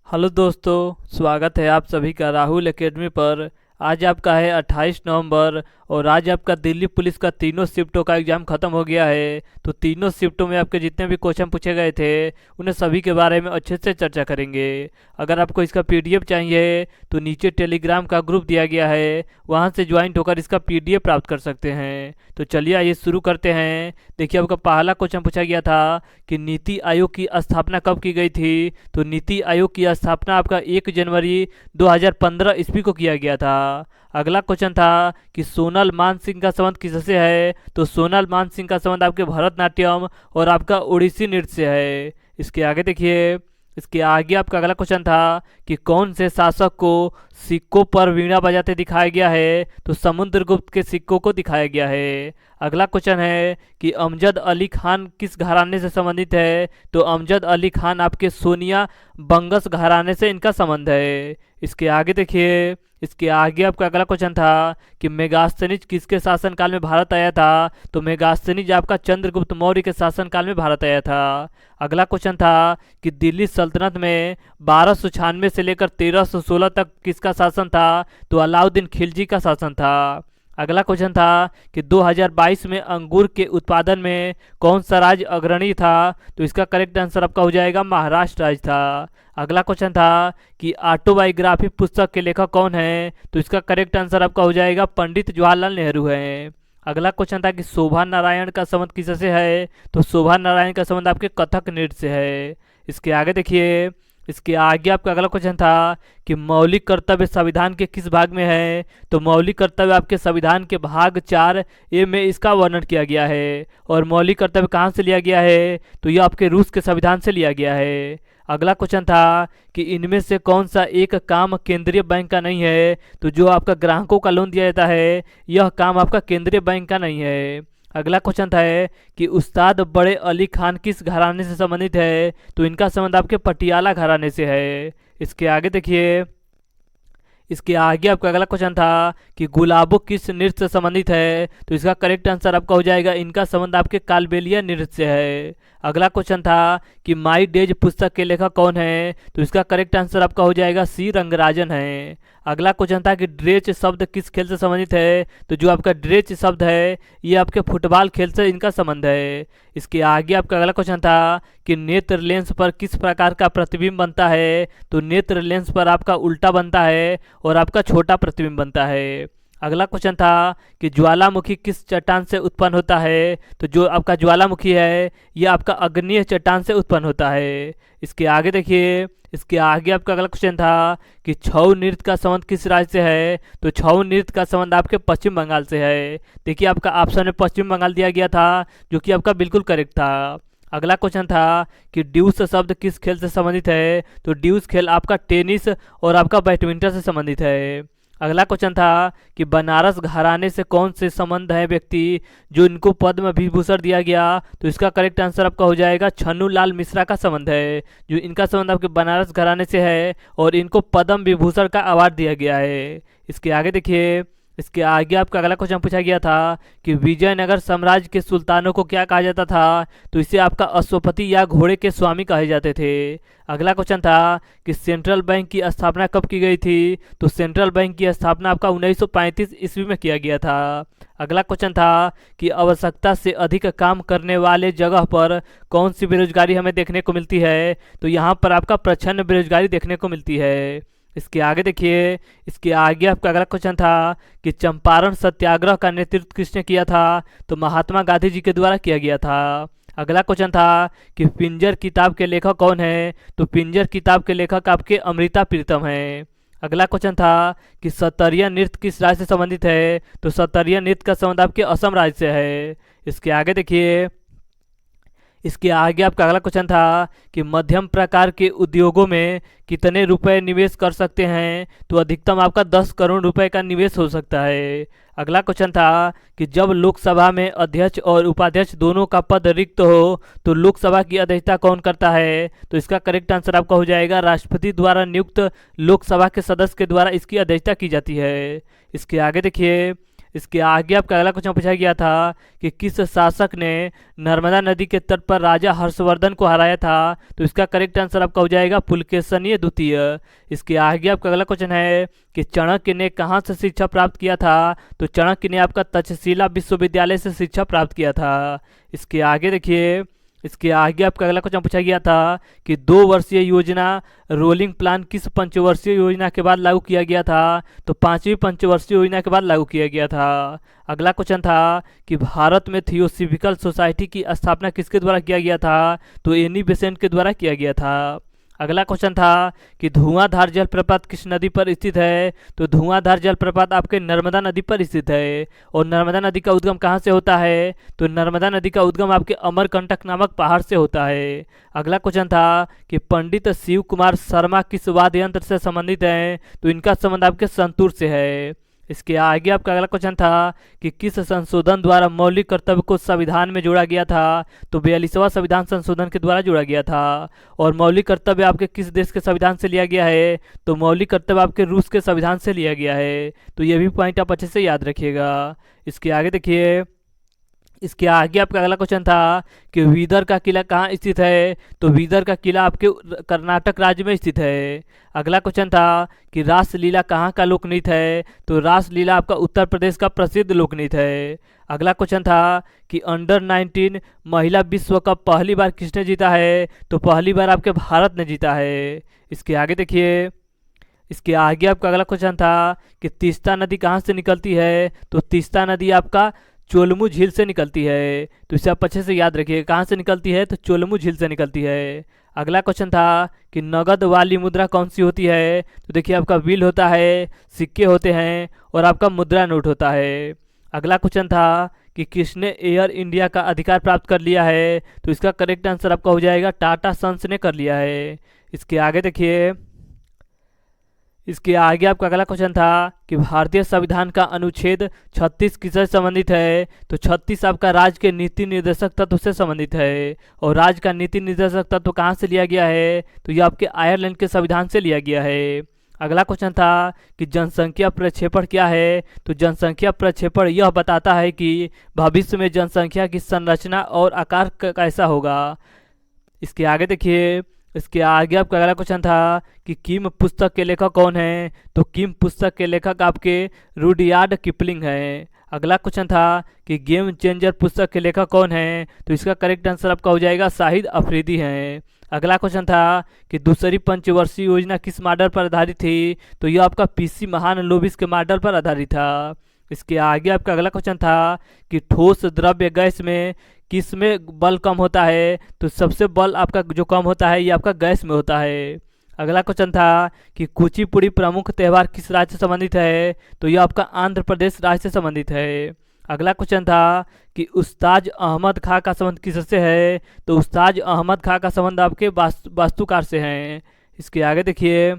Hello दोस्तों, स्वागत है आप सभी का राहुल एकेडमी पर। आज आपका है 28 नवंबर और आज आपका दिल्ली पुलिस का तीनों शिफ्टों का एग्ज़ाम ख़त्म हो गया है। तो तीनों शिफ्टों में आपके जितने भी क्वेश्चन पूछे गए थे उन्हें सभी के बारे में अच्छे से चर्चा करेंगे। अगर आपको इसका पीडीएफ चाहिए तो नीचे टेलीग्राम का ग्रुप दिया गया है, वहां से ज्वाइंट होकर इसका पीडीएफ प्राप्त कर सकते हैं। तो चलिए आइए शुरू करते हैं। देखिए, आपका पहला क्वेश्चन पूछा गया था कि नीति आयोग की स्थापना कब की गई थी। तो नीति आयोग की स्थापना आपका 1 जनवरी 2015 ईस्वी को किया गया था। अगला क्वेश्चन था कि सोनल मानसिंह का संबंध किससे है। तो सोनल मानसिंह का संबंध आपके भरतनाट्यम और आपका ओडिसी नृत्य से है। इसके आगे देखिए, इसके आगे आपका अगला क्वेश्चन था कि कौन से शासक को सिक्कों पर वीणा बजाते दिखाया गया है। तो समुद्रगुप्त के सिक्कों को दिखाया गया है। अगला क्वेश्चन है कि अमजद अली खान किस घराने से संबंधित है। तो अमजद अली खान आपके सोनिया बंगस घराने से इनका संबंध है। इसके आगे देखिए, इसके आगे आपका अगला क्वेश्चन था कि मेगास्थनीज किसके शासनकाल में भारत आया था। तो मेगास्थनीज आपका चंद्रगुप्त मौर्य के शासनकाल में भारत आया था। अगला क्वेश्चन था कि दिल्ली सल्तनत में 1296 से लेकर 1316 तक किसका शासन था। तो अलाउद्दीन खिलजी का शासन था। अगला क्वेश्चन था कि 2022 में अंगूर के उत्पादन में कौन सा राज्य अग्रणी था। तो इसका करेक्ट आंसर आपका हो जाएगा महाराष्ट्र राज्य था। अगला क्वेश्चन था कि ऑटोबायोग्राफी पुस्तक के लेखक कौन है। तो इसका करेक्ट आंसर आपका हो जाएगा पंडित जवाहरलाल नेहरू है। अगला क्वेश्चन था कि शोभा नारायण का संबंध किससे है। तो शोभा नारायण का संबंध आपके कथक नृत्य से है। इसके आगे देखिए, इसके आगे आपका अगला क्वेश्चन था कि मौलिक कर्तव्य संविधान के किस भाग में है। तो मौलिक कर्तव्य आपके संविधान के भाग 4A में इसका वर्णन किया गया है। और मौलिक कर्तव्य कहाँ से लिया गया है। तो यह आपके रूस के संविधान से लिया गया है। अगला क्वेश्चन था कि इनमें से कौन सा एक काम केंद्रीय बैंक का नहीं है। तो जो आपका ग्राहकों का लोन दिया जाता है यह काम आपका केंद्रीय बैंक का नहीं है। अगला क्वेश्चन था कि उस्ताद बड़े अली खान किस घराने से संबंधित है। तो इनका संबंध आपके पटियाला घराने से है। इसके आगे देखिए, इसके आगे आपका अगला क्वेश्चन था कि गुलाबो किस नृत्य से संबंधित है। तो इसका करेक्ट आंसर आपका हो जाएगा इनका संबंध आपके कालबेलिया नृत्य से है। अगला क्वेश्चन था कि माई डेज पुस्तक के लेखक कौन है। तो इसका करेक्ट आंसर आपका हो जाएगा सी रंगराजन है। अगला क्वेश्चन था कि ड्रेच शब्द किस खेल से संबंधित है। तो जो आपका ड्रेच शब्द है ये आपके फुटबॉल खेल से इनका संबंध है। इसके आगे आपका अगला क्वेश्चन था कि नेत्र लेंस पर किस प्रकार का प्रतिबिंब बनता है। तो नेत्र लेंस पर आपका उल्टा बनता है और आपका छोटा प्रतिबिंब बनता है। अगला क्वेश्चन था कि ज्वालामुखी किस चट्टान से उत्पन्न होता है। तो जो आपका ज्वालामुखी है ये आपका अग्नेय चट्टान से उत्पन्न होता है। इसके आगे देखिए, इसके आगे आपका अगला क्वेश्चन था कि छऊ नृत्य का संबंध किस राज्य से है। तो छऊ नृत्य का संबंध आपके पश्चिम बंगाल से है। देखिए, आपका ऑप्शन में पश्चिम बंगाल दिया गया था जो कि आपका बिल्कुल करेक्ट था। अगला क्वेश्चन था कि ड्यूस शब्द किस खेल से संबंधित है। तो ड्यूस खेल आपका टेनिस और आपका बैडमिंटन से संबंधित है। अगला क्वेश्चन था कि बनारस घराने से कौन से संबंध है व्यक्ति जो इनको पद्म विभूषण दिया गया। तो इसका करेक्ट आंसर आपका हो जाएगा छन्नू लाल मिश्रा का संबंध है। जो इनका संबंध आपके बनारस घराने से है और इनको पद्म विभूषण का अवार्ड दिया गया है। इसके आगे देखिए, इसके आगे आपका अगला क्वेश्चन पूछा गया था कि विजयनगर साम्राज्य के सुल्तानों को क्या कहा जाता था। तो इसे आपका अश्वपति या घोड़े के स्वामी कहे जाते थे। अगला क्वेश्चन था कि सेंट्रल बैंक की स्थापना कब की गई थी। तो सेंट्रल बैंक की स्थापना आपका 1935 ईस्वी में किया गया था। अगला क्वेश्चन था कि आवश्यकता से अधिक काम करने वाले जगह पर कौन सी बेरोजगारी हमें देखने को मिलती है। तो यहाँ पर आपका प्रच्छन्न बेरोजगारी देखने को मिलती है। इसके आगे देखिए, इसके आगे आपका अगला क्वेश्चन था कि चंपारण सत्याग्रह का नेतृत्व किसने किया था। तो महात्मा गांधी जी के द्वारा किया गया था। अगला क्वेश्चन था कि पिंजर किताब के लेखक कौन है। तो पिंजर किताब के लेखक आपके अमृता प्रीतम हैं। अगला क्वेश्चन था कि सत्तरिया नृत्य किस राज्य से संबंधित है। तो सत्तरिया नृत्य का संबंध आपके असम राज्य से है। इसके आगे देखिए, इसके आगे आपका अगला क्वेश्चन था कि मध्यम प्रकार के उद्योगों में कितने रुपए निवेश कर सकते हैं। तो अधिकतम आपका 10 करोड़ रुपए का निवेश हो सकता है। अगला क्वेश्चन था कि जब लोकसभा में अध्यक्ष और उपाध्यक्ष दोनों का पद रिक्त हो तो लोकसभा की अध्यक्षता कौन करता है। तो इसका करेक्ट आंसर आपका हो जाएगा राष्ट्रपति द्वारा नियुक्त लोकसभा के सदस्य के द्वारा इसकी अध्यक्षता की जाती है। इसके आगे देखिए, इसके आगे आपका अगला क्वेश्चन पूछा गया था कि किस शासक ने नर्मदा नदी के तट पर राजा हर्षवर्धन को हराया था। तो इसका करेक्ट आंसर आपका हो जाएगा पुलकेशिनी द्वितीय। इसके आगे आपका अगला क्वेश्चन है कि चाणक्य ने कहाँ से शिक्षा प्राप्त किया था। तो चाणक्य ने आपका तक्षशिला विश्वविद्यालय से शिक्षा प्राप्त किया था। इसके आगे देखिए, इसके आगे आपका अगला क्वेश्चन पूछा गया था कि 2 वर्षीय योजना रोलिंग प्लान किस पंचवर्षीय योजना के बाद लागू किया गया था। तो 5वीं पंचवर्षीय योजना के बाद लागू किया गया था। अगला क्वेश्चन था कि भारत में थियोसॉफिकल सोसाइटी की स्थापना किसके द्वारा किया गया था। तो एनी बेसेंट के द्वारा किया गया था। अगला क्वेश्चन था कि धुआंधार जलप्रपात किस नदी पर स्थित है। तो धुआंधार जलप्रपात आपके नर्मदा नदी पर स्थित है। और नर्मदा नदी का उद्गम कहाँ से होता है। तो नर्मदा नदी का उद्गम आपके अमरकंटक नामक पहाड़ से होता है। अगला क्वेश्चन था कि पंडित शिव कुमार शर्मा किस वाद्य यंत्र से संबंधित हैं। तो इनका संबंध आपके संतूर से है। इसके आगे आपका अगला क्वेश्चन था कि किस संशोधन द्वारा मौलिक कर्तव्य को संविधान में जोड़ा गया था। तो 42वां संविधान संशोधन के द्वारा जोड़ा गया था। और मौलिक कर्तव्य आपके किस देश के संविधान से लिया गया है। तो मौलिक कर्तव्य आपके रूस के संविधान से लिया गया है। तो ये भी पॉइंट आप अच्छे से याद रखिएगा। इसके आगे देखिए, इसके आगे आपका अगला क्वेश्चन था कि बीदर का किला कहाँ स्थित है। तो बीदर का किला आपके कर्नाटक राज्य में स्थित है। अगला क्वेश्चन था कि रासलीला कहाँ का लोकनृत्य है। तो रासलीला आपका उत्तर प्रदेश का प्रसिद्ध लोकनृत्य है। अगला क्वेश्चन था कि अंडर-19 महिला विश्व कप पहली बार किसने जीता है। तो पहली बार आपके भारत ने जीता है। इसके आगे देखिए, इसके आगे आपका अगला क्वेश्चन था कि तीस्ता नदी कहाँ से निकलती है। तो तीस्ता नदी आपका चोलमू झील से निकलती है। तो इसे आप अच्छे से याद रखिए, कहाँ से निकलती है। तो चोलमू झील से निकलती है। अगला क्वेश्चन था कि नगद वाली मुद्रा कौन सी होती है। तो देखिए, आपका बिल होता है, सिक्के होते हैं और आपका मुद्रा नोट होता है। अगला क्वेश्चन था कि किसने एयर इंडिया का अधिकार प्राप्त कर लिया है। तो इसका करेक्ट आंसर आपका हो जाएगा टाटा सन्स ने कर लिया है। इसके आगे देखिए, इसके आगे आपका अगला क्वेश्चन था कि भारतीय संविधान का अनुच्छेद 36 किससे संबंधित है। तो 36 आपका राज्य के नीति निर्देशक तत्व से संबंधित है। और राज्य का नीति निर्देशक तत्व कहाँ से लिया गया है। तो ये आपके आयरलैंड के संविधान से लिया गया है। अगला क्वेश्चन था कि जनसंख्या प्रक्षेपण क्या है। तो जनसंख्या प्रक्षेपण यह बताता है कि भविष्य में जनसंख्या की संरचना और आकार कैसा होगा। इसके आगे देखिए, इसके आगे आपका अगला क्वेश्चन था कि किम पुस्तक के लेखक कौन है। तो किम पुस्तक के लेखक आपके रुडयार्ड किपलिंग हैं। अगला क्वेश्चन था कि गेम चेंजर पुस्तक के लेखक कौन है। तो इसका करेक्ट आंसर आपका हो जाएगा शाहिद अफरीदी हैं। अगला क्वेश्चन था कि दूसरी पंचवर्षीय योजना किस मॉडल पर आधारित थी। तो यह आपका पीसी महालनोबिस के मॉडल पर आधारित था। इसके आगे आपका अगला क्वेश्चन था कि ठोस द्रव्य गैस में किस में बल कम होता है। तो सबसे बल आपका जो कम होता है ये आपका गैस में होता है। अगला क्वेश्चन था कि कुचिपुड़ी प्रमुख त्यौहार किस राज्य से संबंधित है। तो यह आपका आंध्र प्रदेश राज्य से संबंधित है। अगला क्वेश्चन था कि उस्ताद अहमद खां का संबंध किससे है। तो उस्ताद अहमद खां का संबंध आपके वास्तुकार से हैं। इसके आगे देखिए,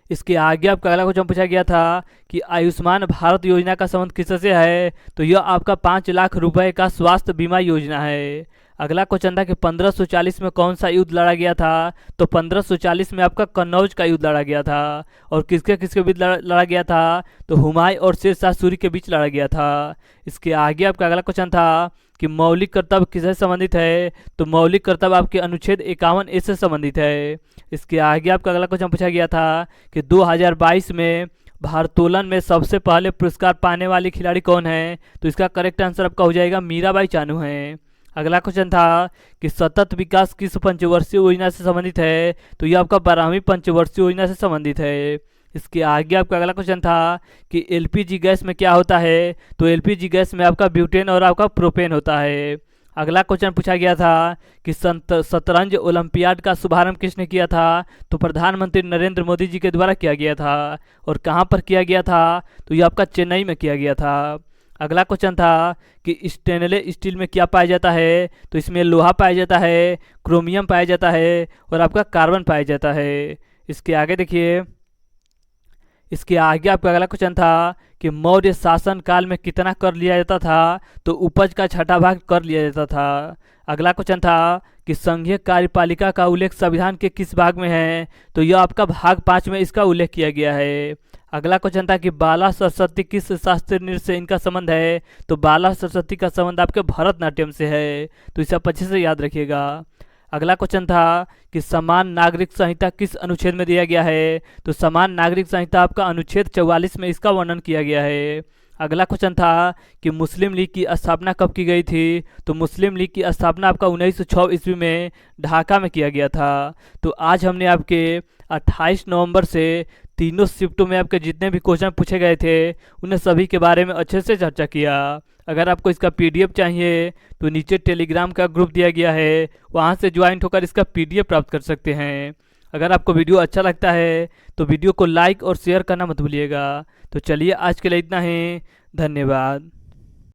इसके आगे आपका अगला क्वेश्चन पूछा गया था कि आयुष्मान भारत योजना का संबंध किससे है। तो यह आपका 5 लाख रुपए का स्वास्थ्य बीमा योजना है। अगला क्वेश्चन था कि 1540 में कौन सा युद्ध लड़ा गया था। तो 1540 में आपका कन्नौज का युद्ध लड़ा गया था। और किसके किसके बीच लड़ा गया था। तो हुमायूं और शेरशाह सूरी के बीच लड़ा गया था। इसके आगे आपका अगला क्वेश्चन था कि मौलिक कर्तव्य किससे संबंधित है। तो मौलिक कर्तव्य आपके अनुच्छेद 51A से संबंधित है। इसके आगे आपका अगला क्वेश्चन पूछा गया था कि 2022 में भारोत्तोलन में सबसे पहले पुरस्कार पाने वाली खिलाड़ी कौन है। तो इसका करेक्ट आंसर आपका हो जाएगा मीराबाई चानू हैं। अगला क्वेश्चन था कि सतत विकास किस पंचवर्षीय योजना से संबंधित है। तो यह आपका 12वीं पंचवर्षीय योजना से संबंधित है। इसके आगे आपका अगला क्वेश्चन था कि एलपीजी गैस में क्या होता है। तो एलपीजी गैस में आपका ब्यूटेन और आपका प्रोपेन होता है। अगला क्वेश्चन पूछा गया था कि शतरंज ओलंपियाड का शुभारंभ किसने किया था। तो प्रधानमंत्री नरेंद्र मोदी जी के द्वारा किया गया था। और कहाँ पर किया गया था। तो ये आपका चेन्नई में किया गया था। अगला क्वेश्चन था कि स्टेनलेस स्टील में क्या पाया जाता है। तो इसमें लोहा पाया जाता है, क्रोमियम पाया जाता है और आपका कार्बन पाया जाता है। इसके आगे देखिए, इसके आगे आपका अगला क्वेश्चन था कि मौर्य शासन काल में कितना कर लिया जाता था। तो उपज का 6ठा भाग कर लिया जाता था। अगला क्वेश्चन था कि संघीय कार्यपालिका का उल्लेख संविधान के किस भाग में है। तो यह आपका भाग 5 में इसका उल्लेख किया गया है। अगला क्वेश्चन था कि बाला सरस्वती किस शास्त्रीय नृत्य से इनका संबंध है। तो बाला सरस्वती का संबंध आपके भरतनाट्यम से है, तो इसे आप अच्छे से याद रखिएगा। अगला क्वेश्चन था कि समान नागरिक संहिता किस अनुच्छेद में दिया गया है। तो समान नागरिक संहिता आपका अनुच्छेद 44 में इसका वर्णन किया गया है। अगला क्वेश्चन था कि मुस्लिम लीग की स्थापना कब की गई थी। तो मुस्लिम लीग की स्थापना आपका 1906 ईस्वी में ढाका में किया गया था। तो आज हमने आपके 28 नवंबर से तीनों शिफ्टों में आपके जितने भी क्वेश्चन पूछे गए थे उन्हें सभी के बारे में अच्छे से चर्चा किया। अगर आपको इसका पीडीएफ चाहिए तो नीचे टेलीग्राम का ग्रुप दिया गया है, वहां से ज्वाइंट होकर इसका पीडीएफ प्राप्त कर सकते हैं। अगर आपको वीडियो अच्छा लगता है तो वीडियो को लाइक और शेयर करना मत भूलिएगा। तो चलिए आज के लिए इतना ही, धन्यवाद।